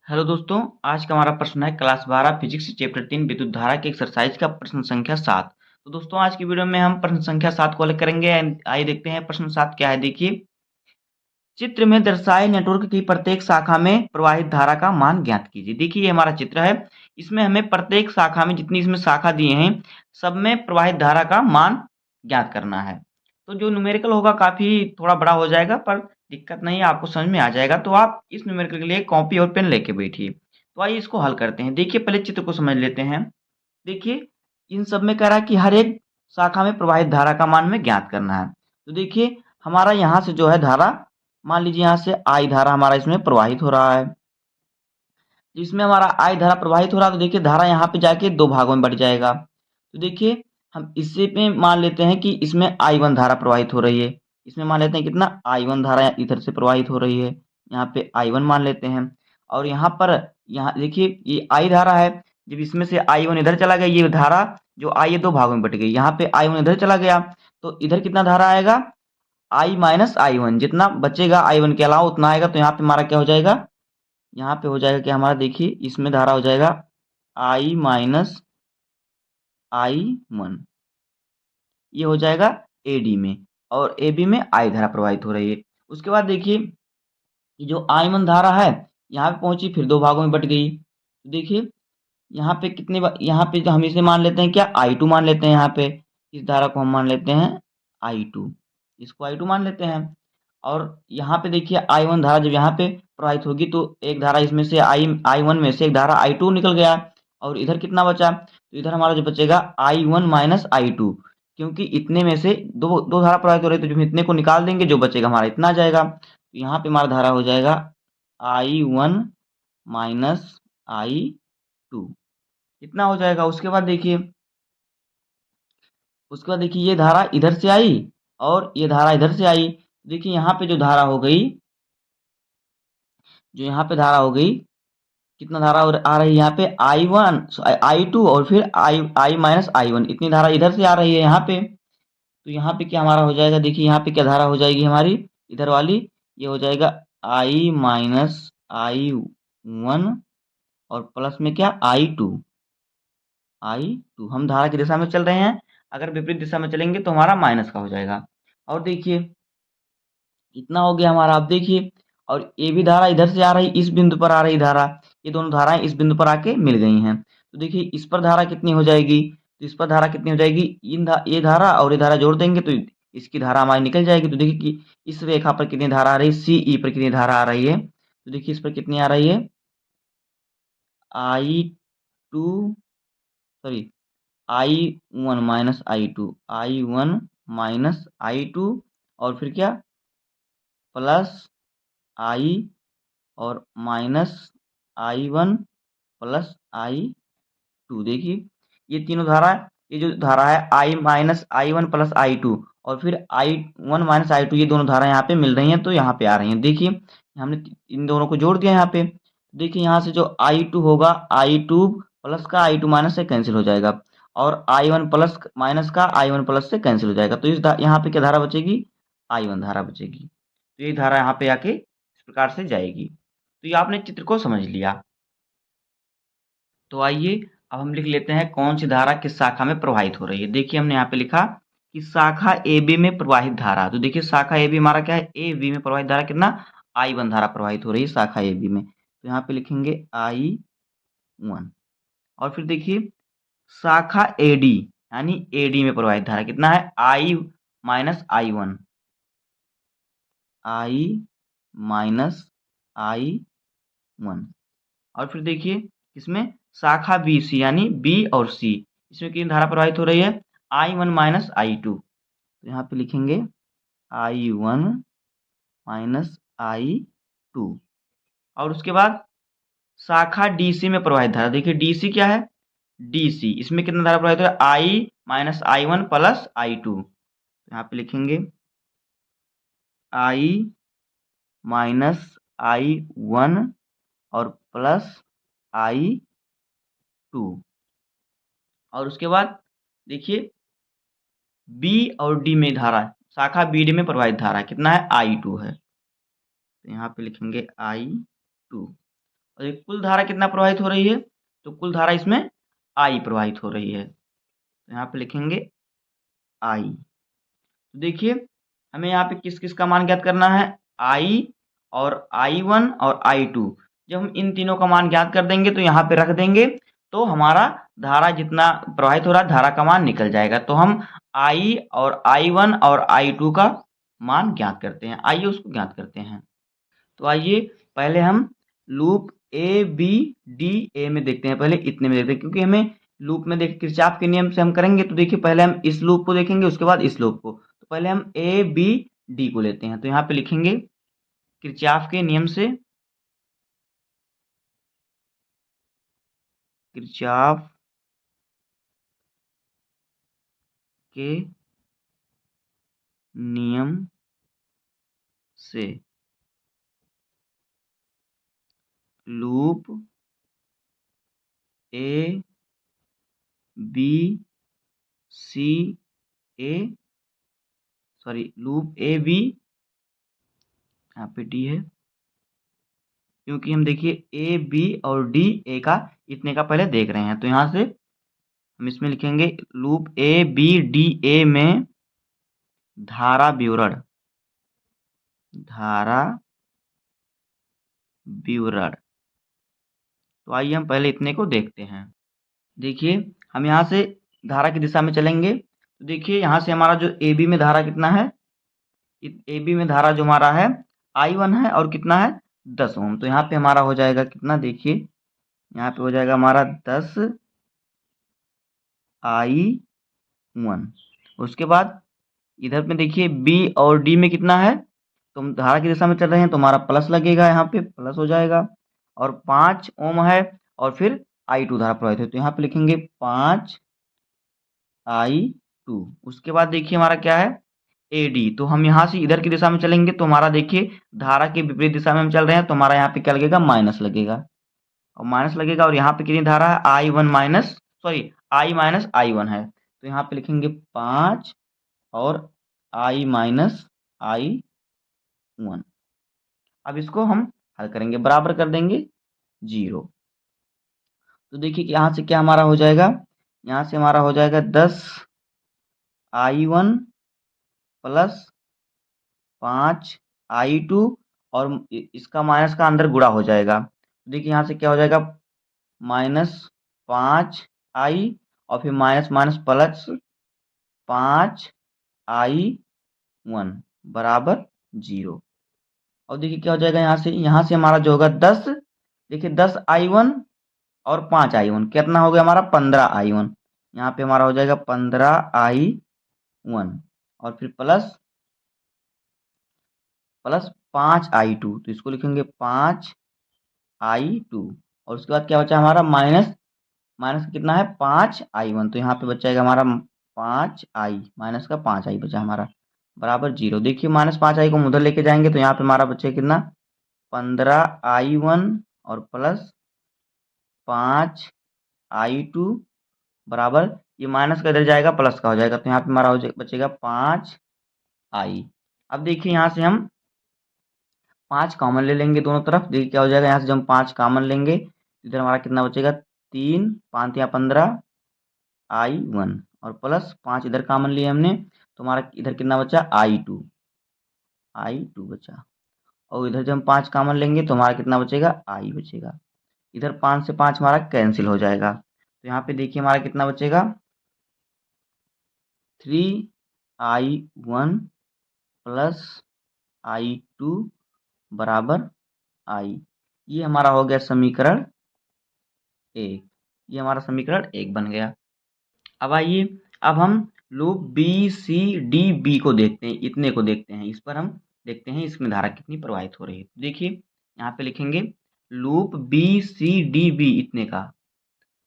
Hello दोस्तों, आज का हमारा प्रश्न है क्लास 12 फिजिक्स चैप्टर 3 विद्युत धारा की एक्सरसाइज का प्रश्न संख्या 7। तो दोस्तों आज की वीडियो में हम प्रश्न संख्या 7 को हल करेंगे एंड आइए देखते हैं प्रश्न 7 क्या है। देखिए, चित्र में दर्शाए नेटवर्क की प्रत्येक शाखा में प्रवाहित धारा का मान ज्ञात कीजिए। देखिए ये हमारा चित्र है, इसमें हमें प्रत्येक शाखा में जितनी इसमें शाखा दिए हैं सब में प्रवाहित धारा का मान ज्ञात करना है। तो जो न्यूमेरिकल होगा काफ़ी थोड़ा बड़ा हो जाएगा, पर दिक्कत नहीं है, आपको समझ में आ जाएगा। तो आप इस न्यूमेरिकल के लिए कॉपी और पेन लेके बैठिए। तो आइए इसको हल करते हैं। देखिए पहले चित्र को समझ लेते हैं। देखिए इन सब में कह रहा है कि हर एक शाखा में प्रवाहित धारा का मान हमें ज्ञात करना है। तो देखिए हमारा यहाँ से जो है धारा, मान लीजिए यहाँ से आई धारा हमारा इसमें प्रवाहित हो रहा है। जिसमें हमारा आई धारा प्रवाहित हो रहा है, तो देखिए धारा यहाँ पे जाके दो भागों में बढ़ जाएगा। तो देखिए हम इससे पे मान लेते हैं कि इसमें I1 धारा प्रवाहित हो रही है। इसमें मान लेते हैं कितना I1 धारा इधर से प्रवाहित हो रही है। यहाँ पे I1 मान लेते हैं। और यहाँ पर यहाँ देखिए ये I धारा है। जब इसमें से I1 इधर चला गया, ये धारा जो I है दो भागों में बट गई। यहाँ पे I1 इधर चला गया तो इधर कितना धारा आएगा, I माइनस I1। जितना बचेगा I1 के अलावा उतना आएगा। तो यहाँ पे हमारा क्या हो जाएगा, यहाँ पे हो जाएगा कि हमारा देखिए इसमें धारा हो जाएगा I माइनस I1। ये हो जाएगा AD में, और AB में I धारा प्रवाहित हो रही है। उसके बाद देखिए ये जो I1 धारा है यहाँ पे पहुंची, फिर दो भागों में बट गई। तो देखिए यहाँ पे यहाँ पे जो हम इसे मान लेते हैं क्या, I2 मान लेते हैं। यहाँ पे इस धारा को हम मान लेते हैं I2, इसको I2 मान लेते हैं। और यहाँ पे देखिए I1 धारा जब यहाँ पे प्रवाहित होगी तो एक धारा इसमें से I1 में से एक धारा I2 निकल गया, और इधर कितना बचा, तो इधर हमारा जो बचेगा I1 माइनस I2। क्योंकि इतने में से दो दो धारा प्रवाहित हो रही है, तो जो इतने को निकाल देंगे जो बचेगा हमारा इतना आ जाएगा। तो यहाँ पे हमारा धारा हो जाएगा I1 माइनस I2, इतना हो जाएगा। उसके बाद देखिए ये धारा इधर से आई और ये धारा इधर से आई। देखिए यहाँ पे जो धारा हो गई, जो यहाँ पे धारा हो गई, कितना धारा आ रही है यहाँ पे I1 I2 और फिर I माइनस I1, इतनी धारा इधर से आ रही है यहाँ पे। तो यहाँ पे क्या हमारा हो जाएगा, देखिए यहाँ पे क्या धारा हो जाएगी हमारी इधर वाली, ये हो जाएगा I माइनस I1 और प्लस में क्या I2। हम धारा की दिशा में चल रहे हैं, अगर विपरीत दिशा में चलेंगे तो हमारा माइनस का हो जाएगा। और देखिए इतना हो गया हमारा। अब देखिए और ये भी धारा इधर से आ रही, इस बिंदु पर आ रही धारा, ये दोनों धाराएं इस बिंदु पर आके मिल गई हैं। तो देखिए इस पर धारा कितनी हो जाएगी, तो इस पर धारा कितनी हो जाएगी, ये धारा और ये धारा जोड़ देंगे तो इसकी धारा हमारी निकल जाएगी। तो देखिए कि इस रेखा पर कितनी धारा आ रही है, CE पर कितनी धारा आ रही है, तो देखिए इस पर कितनी आ रही है I2 sorry I1 minus I2, I1 minus I2 और फिर क्या प्लस I और माइनस I1 प्लस I2। देखिए ये तीनों धारा, ये जो धारा है I minus I1 plus I2 और फिर I1 माइनस I2, ये दोनों धारा यहाँ पे मिल रही हैं तो यहाँ पे आ रही हैं। देखिए हमने इन दोनों को जोड़ दिया यहाँ पे। देखिए यहाँ से जो I2 होगा, I2 प्लस का I2 माइनस से कैंसिल हो जाएगा, और I1 प्लस माइनस का I1 प्लस से कैंसिल हो जाएगा। तो यहाँ पे क्या धारा बचेगी, I1 धारा बचेगी। तो ये धारा यहाँ पे आके इस प्रकार से जाएगी। तो ये आपने चित्र को समझ लिया। तो आइए अब हम लिख लेते हैं कौन सी धारा किस शाखा में प्रवाहित हो रही है। देखिए हमने यहाँ पे लिखा कि शाखा AB में प्रवाहित धारा। तो देखिए शाखा AB हमारा क्या है, AB में प्रवाहित धारा कितना, I1 धारा प्रवाहित हो रही है शाखा AB में। तो यहाँ पे लिखेंगे I1। और फिर देखिए शाखा AD यानी AD में प्रवाहित धारा कितना है, I minus I1, I minus I1। और फिर देखिए इसमें शाखा BC यानी B और C, इसमें कितनी धारा प्रवाहित हो रही है, I1 माइनस I2। तो यहाँ पे लिखेंगे I1 माइनस I2। और उसके बाद शाखा DC में प्रवाहित धारा। देखिए DC क्या है, DC इसमें कितना धारा प्रवाहित हो रहा है, I minus I1 plus I2। यहाँ पे लिखेंगे I माइनस I1 और प्लस I2। और उसके बाद देखिए B और D में धारा, शाखा BD में प्रवाहित धारा कितना है, I2 है। तो यहाँ पे लिखेंगे I2। और ये कुल धारा कितना प्रवाहित हो रही है, तो कुल धारा इसमें I प्रवाहित हो रही है। तो यहाँ पे लिखेंगे I। तो देखिए हमें यहाँ पे किस-किस का मान ज्ञात करना है, I और I1 और I2। जब हम इन तीनों का मान ज्ञात कर देंगे तो यहाँ पे रख देंगे, तो हमारा धारा जितना प्रवाहित हो रहा है धारा का मान निकल जाएगा। तो हम I और I1 और I2 का मान ज्ञात करते हैं, आइए उसको ज्ञात करते हैं। तो आइए पहले हम loop A B D A में देखते हैं, पहले इतने में देखते हैं, क्योंकि हमें लूप में देखिए किरचॉफ के नियम से हम करेंगे। तो देखिए पहले हम इस लूप को देखेंगे, उसके बाद इस लूप को। तो पहले हम ए बी डी को लेते हैं, तो यहाँ पे लिखेंगे किरचॉफ के नियम से, किरचॉफ के नियम से loop A B C A loop A B, यहाँ पे डी है, क्योंकि हम देखिए ए बी और डी ए का इतने का पहले देख रहे हैं। तो यहाँ से हम इसमें लिखेंगे loop A B D A में धारा विवरण, धारा विवरण। तो आइए हम पहले इतने को देखते हैं। देखिए हम यहाँ से धारा की दिशा में चलेंगे, तो देखिए यहाँ से हमारा जो ए बी में धारा कितना है, ए बी में धारा जो हमारा है I1 है और कितना है 10 ओम। तो यहाँ पे हमारा हो जाएगा कितना, देखिए यहाँ पे हो जाएगा हमारा 10 I1। उसके बाद इधर में देखिए बी और डी में कितना है, तो हम धारा की दिशा में चल रहे हैं तो हमारा प्लस लगेगा, यहाँ पे प्लस हो जाएगा। और 5 ओम है और फिर I2 धारा प्रवाहित है, तो यहाँ पे लिखेंगे 5 I2। उसके बाद देखिए हमारा क्या है AD। तो हम यहाँ से इधर की दिशा में चलेंगे तो हमारा देखिए धारा के विपरीत दिशा में हम चल रहे हैं, तो हमारा यहाँ पे क्या लगेगा, माइनस लगेगा। और माइनस लगेगा और यहाँ पे कितनी धारा है, I1 minus I minus I1 है, तो यहाँ पे लिखेंगे 5 और I माइनस I1। अब इसको हम हल करेंगे, बराबर कर देंगे 0। तो देखिए कि यहाँ से क्या हमारा हो जाएगा, यहाँ से हमारा हो जाएगा 10 I1 प्लस 5 I2 और इसका माइनस का अंदर गुणा हो जाएगा। देखिए यहाँ से क्या हो जाएगा, -5 I और फिर माइनस माइनस प्लस 5 I1 बराबर 0। और देखिए क्या हो जाएगा, यहाँ से हमारा जो होगा 10, देखिए 10 I1 और 5 I1 कितना हो गया हमारा 15 I1। यहाँ पे हमारा हो जाएगा 15 I1 और फिर प्लस 5 I2, तो इसको लिखेंगे 5 I2। और उसके बाद क्या बचा हमारा माइनस, माइनस कितना है 5 I1, तो यहाँ पे बचाएगा हमारा 5 I माइनस का 5 I बचा हमारा बराबर 0। देखिए -5 I को हम उधर लेके जाएंगे तो यहाँ पे हमारा बचे कितना 15 I1 और प्लस 5 I2 बराबर, ये माइनस का इधर जाएगा प्लस का हो जाएगा, तो यहाँ पे हमारा बचेगा 5 I। अब देखिए यहाँ से हम 5 कॉमन ले लेंगे दोनों तरफ, देखिए क्या हो जाएगा, यहाँ से जब हम 5 कॉमन लेंगे इधर हमारा कितना बचेगा 3 5 या 15 I1 और प्लस 5 इधर कॉमन लिए हमने, तो हमारा इधर कितना बचा I2 बचा। और इधर जब हम 5 कॉमन लेंगे तो हमारा कितना बचेगा I बचेगा। इधर 5 से 5 हमारा कैंसिल हो जाएगा, तो यहाँ पे देखिए हमारा कितना बचेगा 3I1 प्लस I2 बराबर I। ये हमारा हो गया समीकरण 1, ये हमारा समीकरण 1 बन गया। अब आइए अब हम loop B C D B को देखते हैं, इतने को देखते हैं, इस पर हम देखते हैं इसमें धारा कितनी प्रवाहित हो रही है। देखिए यहाँ पे लिखेंगे loop B C D B इतने का,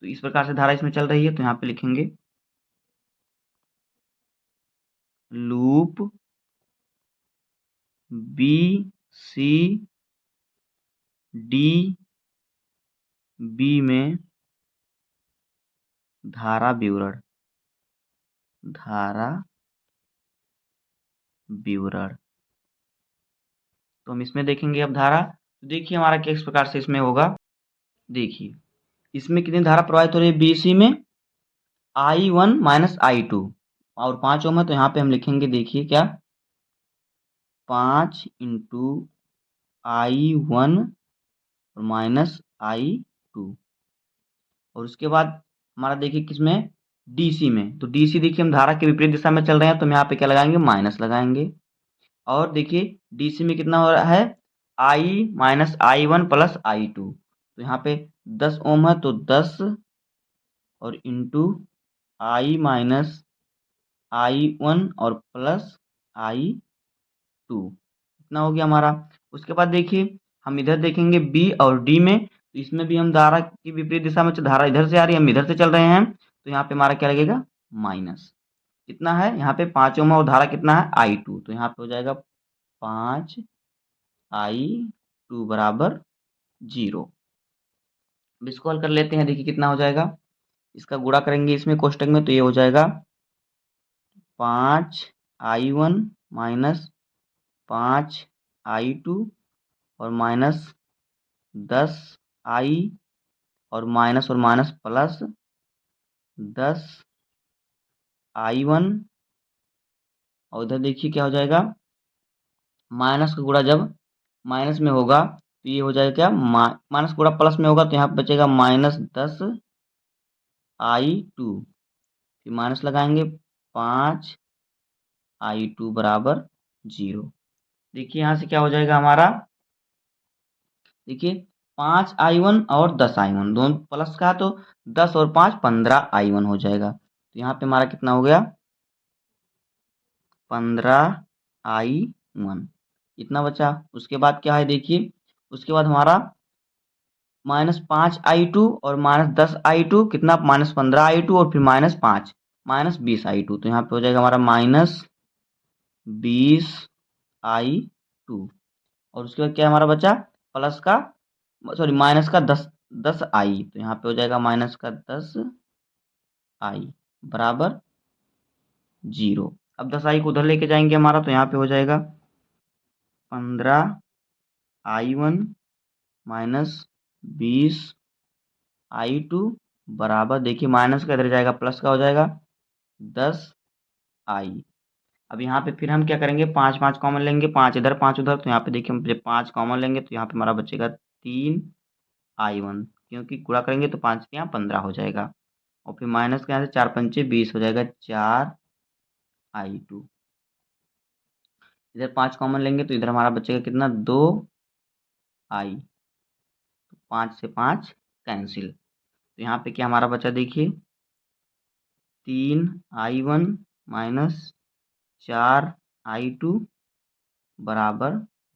तो इस प्रकार से धारा इसमें चल रही है, तो यहाँ पे लिखेंगे loop B C D B में धारा विवरण, धारा विवरण। तो हम इसमें देखेंगे अब धारा, तो देखिए हमारा किस प्रकार से इसमें होगा। देखिए इसमें कितनी धारा प्रवाहित हो रही है BC में, I1 माइनस I2 और 5 ओम है तो यहाँ पे हम लिखेंगे देखिए क्या 5 इंटू I1 और माइनस I2 और उसके बाद हमारा देखिए किसमें DC में, तो DC देखिए हम धारा के विपरीत दिशा में चल रहे हैं तो हम यहाँ पे क्या लगाएंगे माइनस लगाएंगे। और देखिए DC में कितना हो रहा है I minus I1 plus I2, तो यहाँ पे 10 ओम है तो 10 और इंटू I माइनस I1 और प्लस I2 इतना हो गया हमारा। उसके बाद देखिए हम इधर देखेंगे B और D में, तो इसमें भी हम धारा की विपरीत दिशा में धारा इधर से आ रही है, हम इधर से चल रहे हैं तो यहाँ पे हमारा क्या लगेगा माइनस। कितना है यहाँ पे 5 ओम और धारा कितना है I2, तो यहाँ पे हो जाएगा 5 I2 बराबर 0। अब इसको हल कर लेते हैं, देखिए कितना हो जाएगा, इसका गुणा करेंगे इसमें कोष्टक में तो ये हो जाएगा 5 I1 माइनस 5 I2 और माइनस 10 I और माइनस प्लस 10 I1 और उधर देखिए क्या हो जाएगा माइनस का गुणा जब माइनस में होगा तो ये हो जाएगा क्या माइनस गुणा प्लस में होगा तो यहाँ पे बचेगा माइनस 10 I2, फिर माइनस लगाएंगे 5 I2 बराबर 0। देखिए यहाँ से क्या हो जाएगा हमारा, देखिए 5 I1 और 10 I1 दोनों प्लस का तो 10 और 5 15 I1 हो जाएगा, तो यहाँ पे हमारा कितना हो गया 15 I1 इतना बचा। उसके बाद क्या है देखिए उसके बाद हमारा -5 I2 और -10 I2 कितना -15 I2 और फिर -5 -20 I2, तो यहाँ पे हो जाएगा हमारा -20 I2 और उसके बाद क्या हमारा बचा प्लस का सॉरी माइनस का 10 I, तो यहाँ पे हो जाएगा माइनस का 10I बराबर 0। अब 10I को उधर लेके जाएंगे हमारा तो यहाँ पे हो जाएगा 15I1 माइनस 20I2 बराबर देखिए माइनस का इधर जाएगा प्लस का हो जाएगा 10I। अब यहाँ पे फिर हम क्या करेंगे 5 5 कॉमन लेंगे, 5 इधर 5 उधर, तो यहाँ पे देखिए हम जब 5 कॉमन लेंगे तो यहाँ पे हमारा बचेगा 3I1 क्योंकि गुणा करेंगे तो 5 के यहाँ 15 हो जाएगा और फिर माइनस के यहाँ से 4 पंचे 20 हो जाएगा 4I2। इधर 5 कॉमन लेंगे तो इधर हमारा बचेगा कितना 2I, 5 से 5 कैंसिल, तो यहाँ पे क्या हमारा बचा देखिए 3I1 माइनस 4I2 बराबर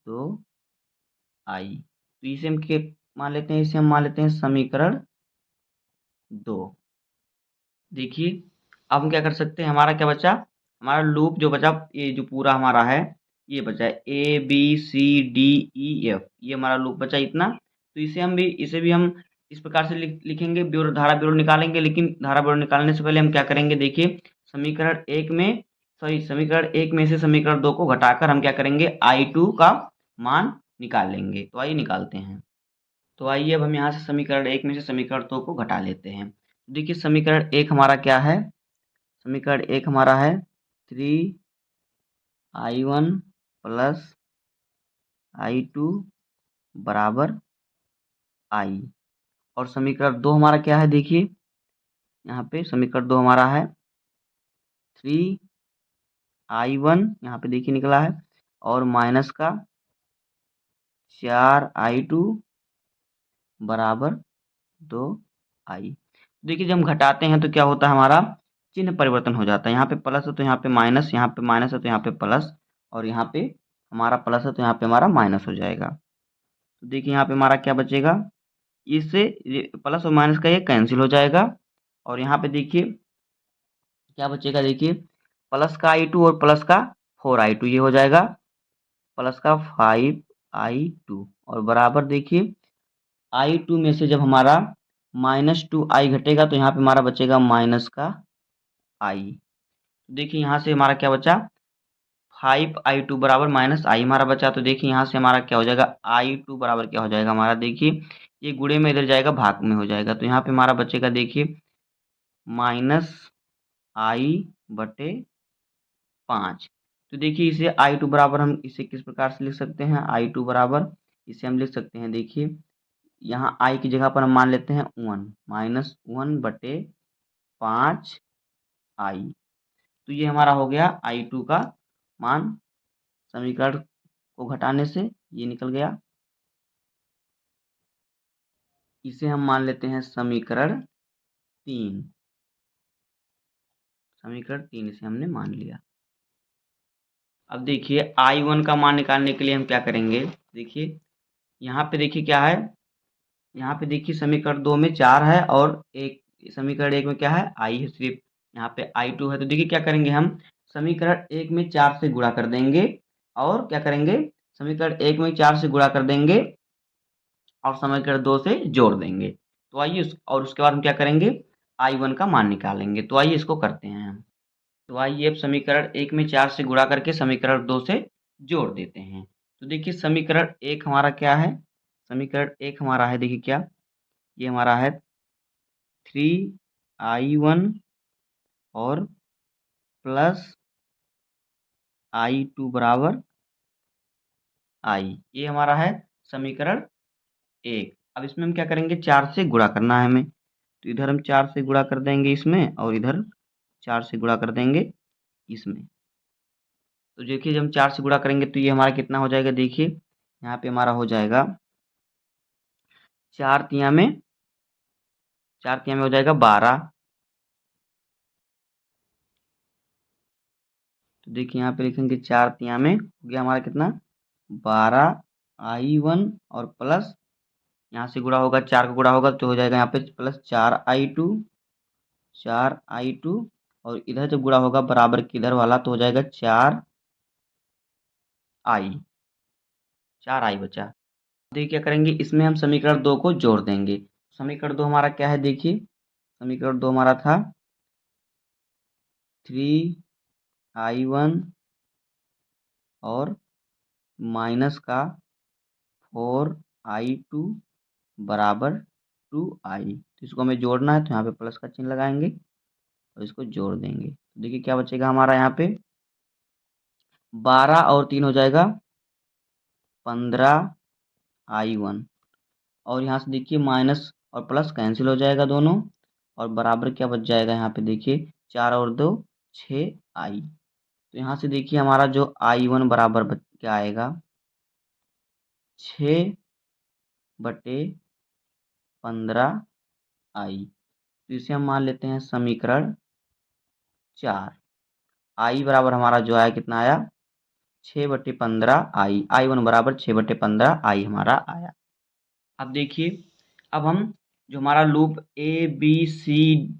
2I, तो इसे हम क्या मान लेते हैं, इसे हम मान लेते हैं समीकरण 2। देखिए अब हम क्या कर सकते हैं, हमारा क्या बचा, हमारा लूप जो बचा ये जो पूरा हमारा है ये बचा है ABCDEF, ये हमारा लूप बचा इतना, तो इसे भी हम इस प्रकार से लिखेंगे धारा विवरण निकालेंगे, लेकिन धारा विवरण निकालने से पहले हम क्या करेंगे देखिए समीकरण एक में से समीकरण 2 को घटाकर हम क्या करेंगे I2 का मान निकाल लेंगे, तो आइए निकालते हैं। तो आइए अब हम यहाँ से समीकरण 1 में से समीकरण 2 को घटा लेते हैं। देखिए समीकरण 1 हमारा क्या है, समीकरण 1 हमारा है 3I1 प्लस I2 बराबर I, और समीकरण 2 हमारा क्या है देखिए यहाँ पे समीकरण 2 हमारा है 3I1 यहाँ पे देखिए निकला है और माइनस का 4I2 बराबर 2I। देखिए जब हम घटाते हैं तो क्या होता है हमारा चिन्ह परिवर्तन हो जाता है, यहाँ पे प्लस है तो यहाँ पे माइनस, यहाँ पे माइनस है तो यहाँ पे प्लस, और यहाँ पे हमारा प्लस है तो यहाँ पे हमारा माइनस हो जाएगा। तो देखिए यहाँ पे हमारा क्या बचेगा, इससे प्लस और माइनस का ये कैंसिल हो जाएगा और यहाँ पे देखिए क्या बचेगा, देखिए प्लस का I2 और प्लस का 4I2 ये हो जाएगा प्लस का 5I2 और बराबर देखिए I2 में से जब हमारा -2I घटेगा तो यहाँ पे हमारा बचेगा माइनस का I। देखिए यहाँ से हमारा क्या बचा 5I2 बराबर -I हमारा बचा, तो देखिए यहाँ से हमारा क्या हो जाएगा I2 बराबर क्या हो जाएगा हमारा देखिए ये गुणे में इधर जाएगा भाग में हो जाएगा, तो यहाँ पे हमारा बचेगा देखिए -i/5। तो देखिए इसे i2 बराबर हम इसे किस प्रकार से लिख सकते हैं, i2 बराबर इसे हम लिख सकते हैं देखिए, यहाँ i की जगह पर हम मान लेते हैं 1 -1/5i। तो ये हमारा हो गया i2 का मान, समीकरण को घटाने से ये निकल गया। इसे हम मान लेते हैं समीकरण 3। समीकरण 3 इसे हमने मान लिया। अब देखिए i1 का मान निकालने के लिए हम क्या करेंगे, देखिए यहाँ पे देखिए क्या है, यहाँ पे देखिए समीकरण 2 में 4 है और एक समीकरण 1 में क्या है, i है सिर्फ, यहाँ पे i2 है। तो देखिए क्या करेंगे हम, समीकरण 1 में 4 से गुणा कर देंगे और क्या करेंगे, समीकरण 1 में 4 से गुणा कर देंगे और समीकरण 2 से जोड़ देंगे। तो आइए और उसके बाद हम क्या करेंगे, i1 का मान निकालेंगे। तो आइए इसको करते हैं हम। तो आइए अब समीकरण 1 में 4 से गुणा करके समीकरण 2 से जोड़ देते हैं। तो देखिए समीकरण 1 हमारा क्या है, समीकरण 1 हमारा है देखिए क्या, ये हमारा है 3i1 और प्लस i2 बराबर i। ये हमारा है समीकरण 1। अब इसमें हम क्या करेंगे, 4 से गुणा करना है हमें। तो इधर हम 4 से गुणा कर देंगे इसमें और इधर 4 से गुणा कर देंगे इसमें। तो देखिए जब हम 4 से गुणा करेंगे तो ये हमारा कितना हो जाएगा, देखिए यहाँ पे हमारा हो जाएगा 4 तियां में हो जाएगा 12। तो देखिए यहाँ पे लिखेंगे 4 तियां में हो गया हमारा कितना, 12i1 और प्लस यहाँ से गुणा होगा, 4 का गुणा होगा तो हो जाएगा यहाँ पे प्लस 4i2 और इधर जब गुणा होगा बराबर की इधर वाला तो हो जाएगा 4i बचा। देखिए क्या करेंगे, इसमें हम समीकरण 2 को जोड़ देंगे। समीकरण 2 हमारा क्या है देखिए, समीकरण 2 हमारा था 3i1 और माइनस का 4i2 बराबर 2i। तो इसको हमें जोड़ना है तो यहाँ पे प्लस का चिन्ह लगाएंगे और इसको जोड़ देंगे। तो देखिए क्या बचेगा हमारा यहाँ पे, 12 और 3 हो जाएगा 15i1 और यहाँ से देखिए माइनस और प्लस कैंसिल हो जाएगा दोनों और बराबर क्या बच जाएगा, यहाँ पे देखिए 4 और 2 6i। तो यहाँ से देखिए हमारा जो i1 बराबर क्या आएगा, 6/15i। तो इसे हम मान लेते हैं समीकरण 4। i बराबर हमारा जो आया कितना आया, 6/15i। i1 बराबर 6/15i हमारा आया। अब देखिए, अब हम जो हमारा लूप ABCDEFA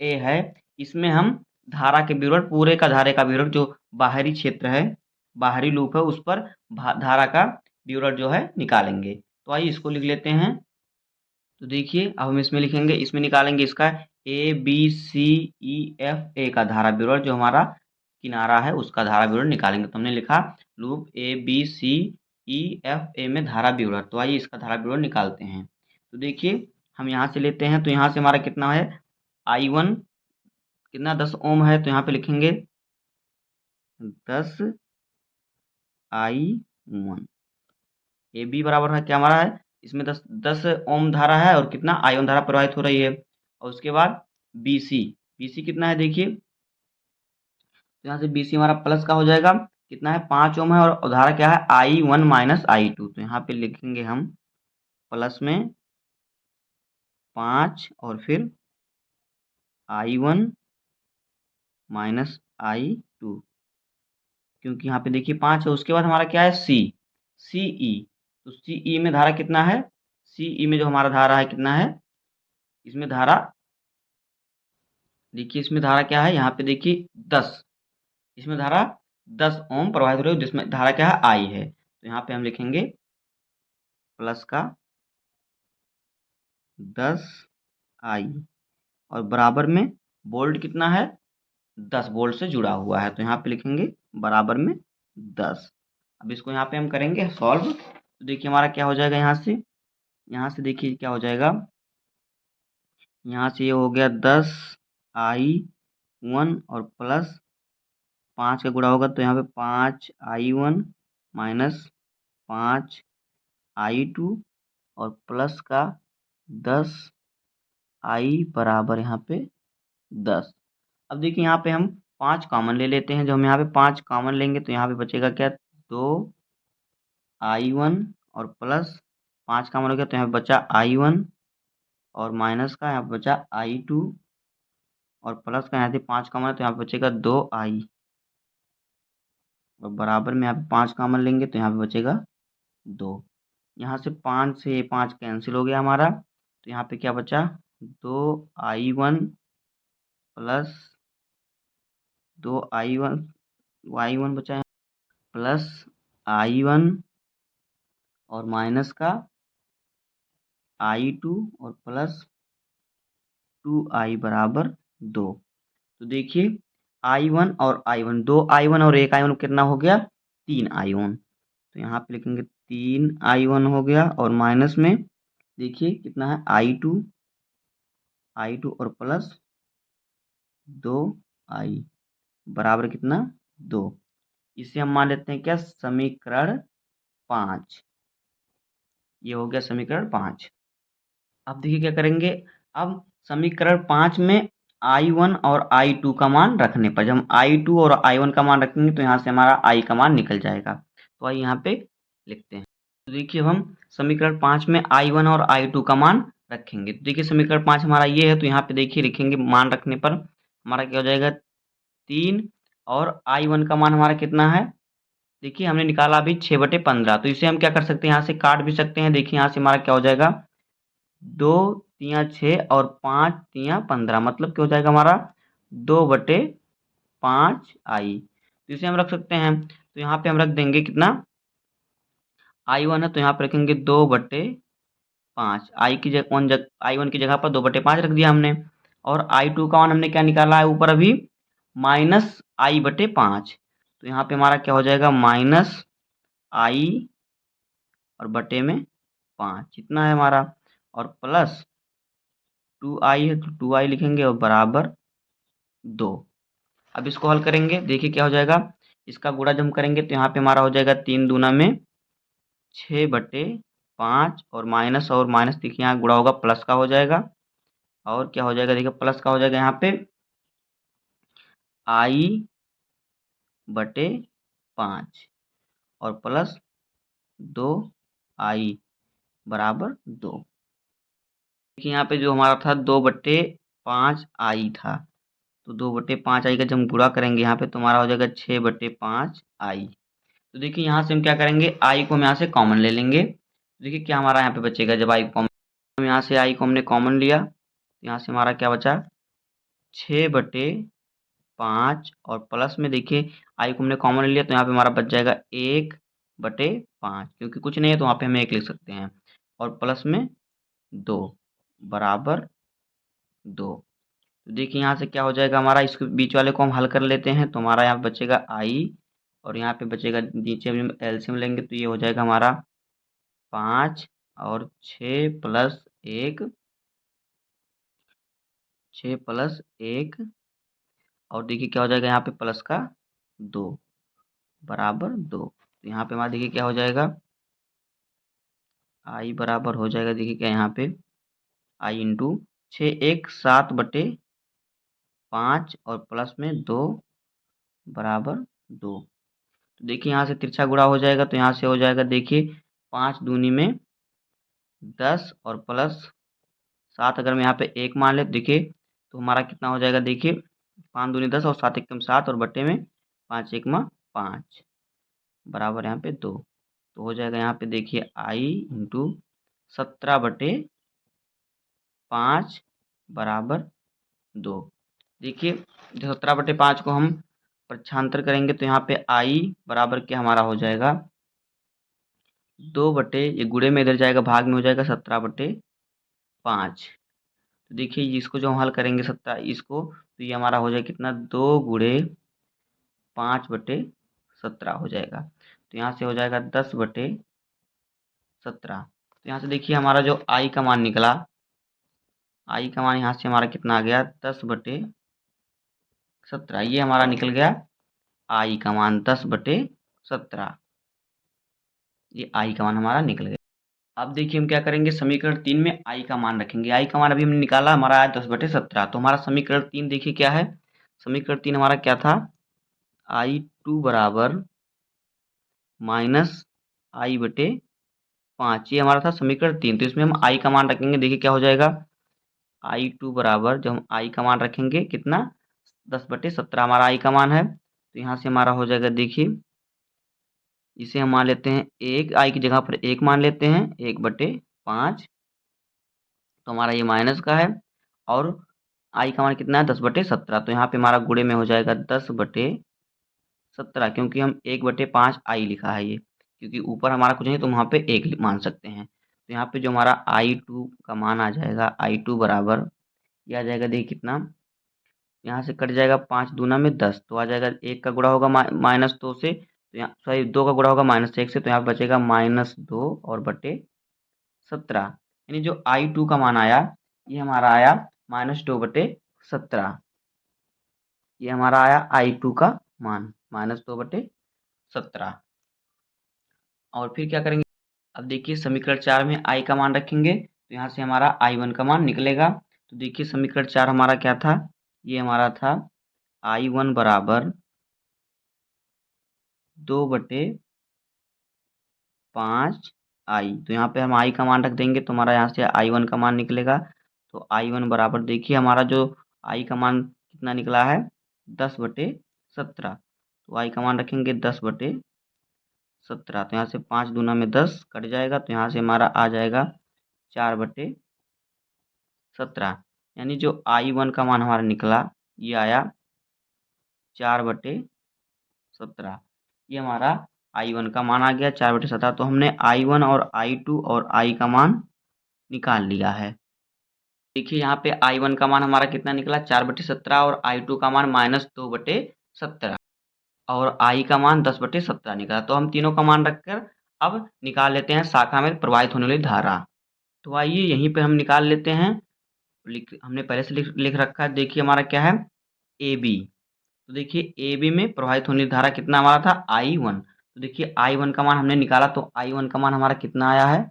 है, इसमें हम धारा के विवरण, पूरे का धारे का विवरण, जो बाहरी क्षेत्र है, बाहरी लूप है, उस पर धारा का विवरण जो है निकालेंगे। तो आइए इसको लिख लेते हैं। तो देखिए अब हम इसमें लिखेंगे, इसमें निकालेंगे इसका ABCEFA का धारा विवरण, जो हमारा किनारा है उसका धारा विवरण निकालेंगे। तो हमने लिखा लूप ABCEFA में धारा विवरण। तो आइए इसका धारा विवरण निकालते हैं। तो देखिए हम यहाँ से लेते हैं, तो यहाँ से हमारा कितना है, i1 कितना 10 ओम है, तो यहाँ पे लिखेंगे 10i1। AB बराबर है क्या हमारा है, इसमें 10 ओम धारा है और कितना i1 धारा प्रवाहित हो रही है। और उसके बाद BC कितना है देखिए, तो यहाँ से BC हमारा प्लस का हो जाएगा, कितना है 5 ओम है और धारा क्या है i1 माइनस i2। तो यहाँ पे लिखेंगे हम प्लस में 5 और फिर i1 माइनस i2, क्योंकि यहाँ पे देखिए 5 है। उसके बाद हमारा क्या है CE। तो CE में धारा कितना है, CE में जो हमारा धारा है कितना है, इसमें धारा देखिए, इसमें धारा क्या है, यहाँ पे देखिए 10, इसमें धारा 10 ओम प्रवाहित हो रही है, जिसमें धारा क्या है I है। तो यहाँ पे हम लिखेंगे प्लस का 10i और बराबर में वोल्ट कितना है, 10 वोल्ट से जुड़ा हुआ है। तो यहाँ पे लिखेंगे बराबर में 10। अब इसको यहाँ पे हम करेंगे सॉल्व। तो देखिए हमारा क्या हो जाएगा, यहाँ से यहाँ से देखिए क्या हो जाएगा, यहाँ से ये हो गया 10i1 और प्लस 5 का गुणा होगा तो यहाँ पे 5i1 माइनस 5i2 और प्लस का 10i बराबर यहाँ पे 10। अब देखिए यहाँ पे हम 5 कॉमन ले लेते हैं। जो हम यहाँ पे 5 कॉमन लेंगे तो यहाँ पे बचेगा क्या, 2i1 और प्लस 5 कॉमन हो गया तो यहाँ पे बचा i1 और माइनस का यहाँ पे बचा i2 और प्लस का यहाँ से 5 कॉमन है तो यहाँ पे बचेगा 2i और बराबर में यहाँ पे 5 कॉमन लेंगे तो यहाँ पे बचेगा 2। यहाँ से 5 से 5 कैंसिल हो गया हमारा तो यहाँ पे क्या बचा, 2i1 प्लस 2i1 बचा है प्लस i1 और माइनस का i2 और प्लस 2i बराबर 2। तो देखिए i1 और i1, 2i1 और 1i1 कितना हो गया, 3i1। तो यहाँ पे लिखेंगे 3i1 हो गया और माइनस में देखिए कितना है, i2 और प्लस 2i बराबर कितना, 2। इसे हम मान लेते हैं क्या, समीकरण 5। ये हो गया समीकरण 5। अब देखिए क्या करेंगे, अब समीकरण 5 में i1 और i2 का मान रखने पर, जब हम i2 और i1 का मान रखेंगे तो यहाँ से हमारा i का मान निकल जाएगा। तो आइए यहाँ पे लिखते हैं। तो देखिए हम समीकरण 5 में i1 और i2 का मान रखेंगे। तो देखिए समीकरण 5 हमारा ये है तो यहाँ पे देखिए लिखेंगे, मान रखने पर हमारा क्या हो जाएगा, 3 और i1 का मान हमारा कितना है, देखिए हमने निकाला अभी 6/15। तो इसे हम क्या कर सकते हैं, यहाँ से काट भी सकते हैं। देखिए यहाँ से हमारा क्या हो जाएगा, 2 तिया 6 और 5 तिया 15, मतलब क्या हो जाएगा हमारा 2/5i। तो इसे हम रख सकते हैं। तो यहाँ पे हम रख देंगे कितना, i1 है तो यहाँ पे रखेंगे 2/5, आई की जगह i1 की जगह पर 2/5 रख दिया हमने। और i2 का मान हमने क्या निकाला है ऊपर अभी, -i/5। तो यहाँ पे हमारा क्या हो जाएगा, -i और बटे में 5 इतना है हमारा, और प्लस 2i है तो 2i लिखेंगे और बराबर 2। अब इसको हल करेंगे, देखिए क्या हो जाएगा, इसका गुणा जब हम करेंगे तो यहाँ पे हमारा हो जाएगा 3 दूना में 6/5 और माइनस देखिए यहाँ गुणा होगा प्लस का हो जाएगा। और क्या हो जाएगा, देखिए प्लस का हो जाएगा यहाँ पे i/5 और प्लस 2i बराबर 2। देखिए यहाँ पे जो हमारा था 2/5i था, तो 2/5i का जब हम गुणा करेंगे यहाँ पे तो हमारा हो जाएगा 6/5i। तो देखिए यहाँ से हम क्या करेंगे, आई को हम यहाँ से कॉमन ले लेंगे। तो देखिए क्या हमारा यहाँ पे बचेगा, जब आई कॉमन, हम यहाँ से आई को हमने कॉमन लिया तो यहाँ से हमारा क्या बचा, 6/5 और प्लस में देखिए आई को हमने कॉमन लिया तो यहाँ पे हमारा बच जाएगा 1/5, क्योंकि कुछ नहीं है तो वहाँ पे हम 1 लिख सकते हैं, और प्लस में 2 बराबर 2। तो देखिए यहाँ से क्या हो जाएगा हमारा, इसके बीच वाले को हम हल कर लेते हैं तो हमारा यहाँ बचेगा आई और यहाँ पे बचेगा, नीचे हम एलसीएम लेंगे तो ये हो जाएगा हमारा 5 और 6 + 1 और देखिए क्या हो जाएगा यहाँ पे प्लस का 2 बराबर 2। तो यहाँ पे हमारा देखिए क्या हो जाएगा, आई बराबर हो जाएगा, देखिए क्या यहाँ पे आई इंटू 6 × 1 = 7/5 और प्लस में 2 बराबर 2। तो देखिए यहाँ से तिरछा गुणा हो जाएगा तो यहाँ से हो जाएगा, देखिए 5 दूनी में 10 और प्लस 7, अगर मैं यहाँ पे 1 मान ले देखिए तो हमारा कितना हो जाएगा, देखिए 5 दूनी 10 और 7 एकम 7 और बटे में 5 एकमा 5 बराबर यहाँ पे 2। तो हो जाएगा यहाँ पे देखिए आई इंटू 17/5 बराबर 2। देखिए जो 17/5 को हम प्रक्षांतर करेंगे तो यहाँ पे आई बराबर क्या हमारा हो जाएगा, 2 बटे, ये गुणे में इधर जाएगा भाग में हो जाएगा 17/5। तो देखिए इसको जो हम हल करेंगे 17 इसको तो ये हमारा हो जाएगा कितना, 2 × 5/17 हो जाएगा। तो यहाँ से हो जाएगा 10/17। तो यहाँ से देखिए हमारा जो आई का मान निकला, आई का मान यहाँ से हमारा कितना आ गया 10/17, ये हमारा निकल गया आई का मान 10/17, ये आई का मान हमारा निकल गया। अब देखिए हम क्या करेंगे, समीकरण 3 में आई का मान रखेंगे। आई का मान अभी हमने निकाला, हमारा आया 10/17, तो हमारा समीकरण 3 देखिए क्या है। समीकरण 3 हमारा क्या था, I2 बराबर -I/5, ये हमारा था समीकरण 3। तो इसमें हम आई का मान रखेंगे, देखिए क्या हो जाएगा, I2 बराबर जब हम आई का मान रखेंगे कितना 10/17 हमारा आई का मान है। तो यहाँ से हमारा हो जाएगा, देखिए इसे हम मान लेते हैं 1, आई की जगह पर 1 मान लेते हैं 1/5, तो हमारा ये माइनस का है। और आई का मान कितना है 10/17, तो यहाँ पे हमारा गुणे में हो जाएगा 10/17, क्योंकि हम 1/5 आई लिखा है ये, क्योंकि ऊपर हमारा कुछ नहीं तो वहाँ पे 1 मान सकते हैं। तो यहाँ पे जो हमारा I2 का मान आ जाएगा, I2 बराबर ये आ जाएगा, देखिए कितना, यहाँ से कट जाएगा 5 दूना में 10, तो आ जाएगा 1 का गुणा होगा -2 से, तो यहाँ सॉरी 2 का गुणा होगा -1 से, तो यहाँ पे बचेगा -2 और बटे 17, यानी जो I2 का मान आया ये हमारा आया -2/17, ये हमारा आया I2 का मान -2/17। और फिर क्या करेंगे, अब देखिए समीकरण 4 में I का मान रखेंगे, तो यहाँ से हमारा I1 का मान निकलेगा। तो देखिए समीकरण 4 हमारा क्या था, ये हमारा था I1 बराबर 2/5 आई। तो यहाँ पे हम आई का मान रख देंगे, तो हमारा यहाँ से I1 का मान निकलेगा। तो I1 बराबर देखिए हमारा जो आई का मान कितना निकला है 10/17, तो आई का मान रखेंगे 10/17, तो यहाँ से 5 दूना में 10 कट जाएगा, तो यहाँ से हमारा आ जाएगा 4/17, यानी जो I1 का मान हमारा निकला ये आया 4/17, ये हमारा I1 का मान आ गया 4/17। तो हमने I1 और I2 और I का मान निकाल लिया है। देखिए यहाँ पे I1 का मान हमारा कितना निकला 4/17 और I2 का मान -2/17 और I का मान 10/17 निकला। तो हम तीनों का मान रखकर अब निकाल लेते हैं शाखा में प्रवाहित होने वाली धारा। तो आइए यहीं पे हम निकाल लेते हैं। हमने पहले से लिख रखा है, देखिए हमारा क्या है AB। तो देखिए AB में प्रवाहित होने वाली धारा कितना हमारा था I1। तो देखिए I1 का मान हमने निकाला, तो I1 का मान हमारा कितना आया है,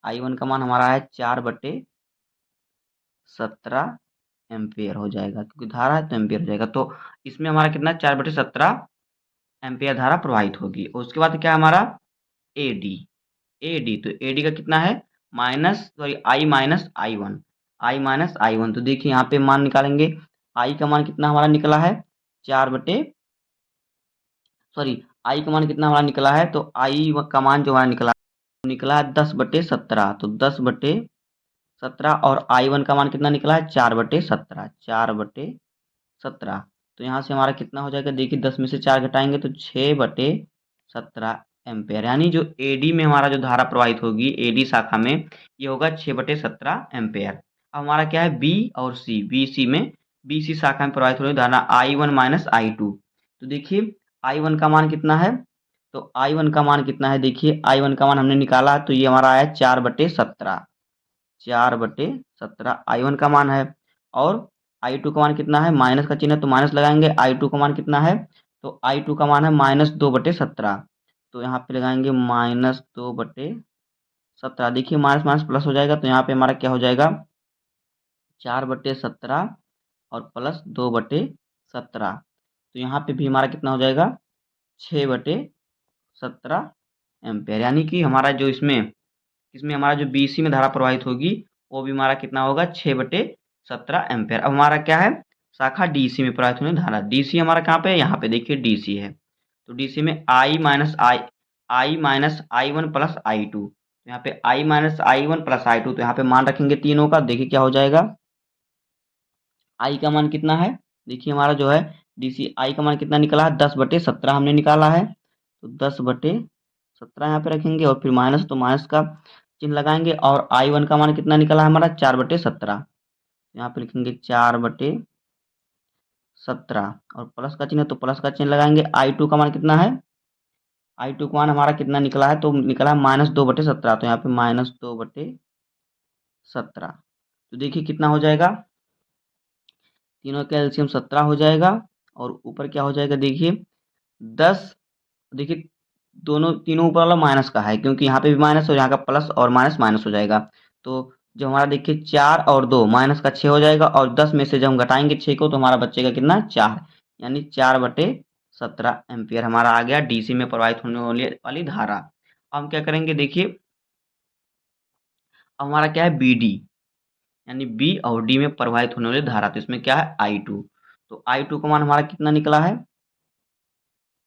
I1 का मान हमारा है 4/17 एम्पियर हो जाएगा, क्योंकि धारा है तो एम्पियर हो जाएगा। तो इसमें हमारा कितना 4/17 एम्पियर धारा प्रवाहित होगी। और उसके बाद क्या है हमारा AD। तो AD का कितना है I-1। तो देखिए यहाँ पे मान निकालेंगे, I का मान कितना हमारा निकला है 4 बटे सॉरी I का मान कितना हमारा निकला है, तो I का मान जो हमारा निकला है 10/17, तो 10/17 और I1 का मान कितना निकला है 4/17। तो यहाँ से हमारा कितना हो जाएगा, देखिए 10 में से 4 घटाएंगे तो 6/17 एम्पेयर, यानी जो AD में हमारा जो धारा प्रवाहित होगी AD शाखा में ये होगा 6/17 एम्पेयर। अब हमारा क्या है B और C, BC शाखा में प्रवाहित हो रही धारा I1 - I2। तो देखिए I1 का मान कितना है, तो I1 का मान कितना है, देखिए I1 का मान हमने निकाला, तो ये हमारा आया 4/17 I1 का मान है। और I2 का मान कितना है, माइनस का चिन्ह है तो माइनस लगाएंगे। I2 का मान कितना है, तो I2 का मान है -2/17, तो यहाँ पे लगाएंगे -2/17। देखिए माइनस माइनस प्लस हो जाएगा, तो यहाँ पे हमारा क्या हो जाएगा 4/17 और प्लस 2/17, तो यहाँ पे भी हमारा कितना हो जाएगा 6/17 एम्पेयर, यानी कि हमारा जो इसमें हमारा जो BC में धारा प्रवाहित होगी वो भी हमारा कितना होगा 6/17 एम्पेयर। अब हमारा क्या है शाखा DC में प्रवाहित होने धारा, DC हमारा कहाँ पे है, यहाँ पे देखिए DC है। तो DC में I-1 प्लस I2, तो यहाँ पे I-1 प्लस I2, तो यहाँ पे मान रखेंगे तीनों का, देखिए क्या हो जाएगा I का मान कितना है, देखिए हमारा जो है DC I का मान कितना निकला है 10/17 हमने निकाला है, तो 10/17 यहाँ पे रखेंगे और फिर माइनस, तो माइनस का चिन्ह लगाएंगे। और I1 का मान कितना निकला है हमारा 4/17, यहाँ पे लिखेंगे 4/17 और प्लस का चिन्ह है तो प्लस का चिन्ह लगाएंगे। I2 का मान कितना है I2 का मान हमारा कितना निकला है, तो निकला है -2/17। तो यहाँ पे -2/17। तो देखिए कितना हो जाएगा, तीनों का एलसीएम 17 हो जाएगा और ऊपर क्या हो जाएगा देखिए 10। देखिए दोनों तीनों ऊपर वाला माइनस का है, क्योंकि यहाँ पे भी माइनस और यहाँ का प्लस और माइनस माइनस हो जाएगा। तो जब हमारा देखिए 4 और 2 माइनस का 6 हो जाएगा और 10 में से जब हम घटाएंगे 6 को तो हमारा बचेगा कितना 4, यानी 4/17 एम्पियर हमारा आ गया डीसी में प्रवाहित होने वाली धारा। अब हम क्या करेंगे देखिए, अब हमारा क्या है बीडी, यानी बी और डी में प्रवाहित होने वाली धारा। तो इसमें क्या है I2। तो I2 का मान हमारा कितना निकला है,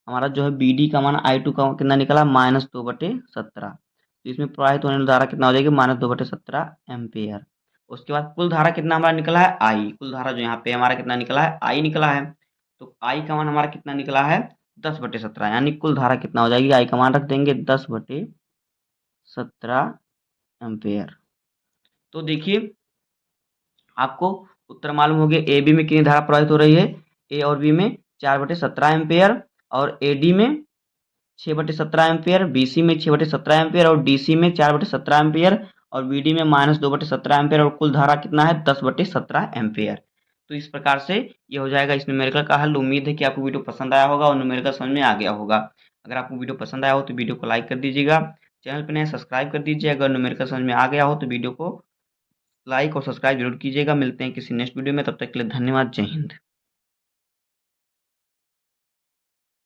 हमारा जो है BD का मान I2 का कितना निकला -2/17। तो इसमें प्रवाहित होने वाली धारा कितना हो जाएगी -2/17 एम्पियर। उसके बाद कुल धारा कितना हमारा निकला है I, कुल धारा जो यहाँ पे हमारा कितना निकला है I निकला है। तो I का मान हमारा कितना निकला है 10/17, यानी कुल धारा कितना हो जाएगी, I का मान रख देंगे 10/17 एम्पियर। तो देखिए आपको उत्तर मालूम हो गया, ए बी में कितनी धारा प्रवाहित हो रही है, ए और बी में 4/17 एम्पियर और ए डी में 6/17 एम्पियर, BC में 6/17 एम्पियर और DC में 4/17 एम्पियर और BD में -2/17 एम्पियर और कुल धारा कितना है 10/17 एम्पियर। तो इस प्रकार से ये हो जाएगा इस न्यूमेरिकल का हल। उम्मीद है कि आपको वीडियो पसंद आया होगा और न्यूमेरिकल समझ में आ गया होगा। अगर आपको वीडियो पसंद आया हो तो वीडियो को लाइक कर दीजिएगा, चैनल पर नए सब्सक्राइब कर दीजिए। अगर न्यूमेरिकल समझ में आ गया हो तो वीडियो को लाइक और सब्सक्राइब जरूर कीजिएगा। मिलते हैं किसी नेक्स्ट वीडियो में, तब तक के लिए धन्यवाद। जय हिंद।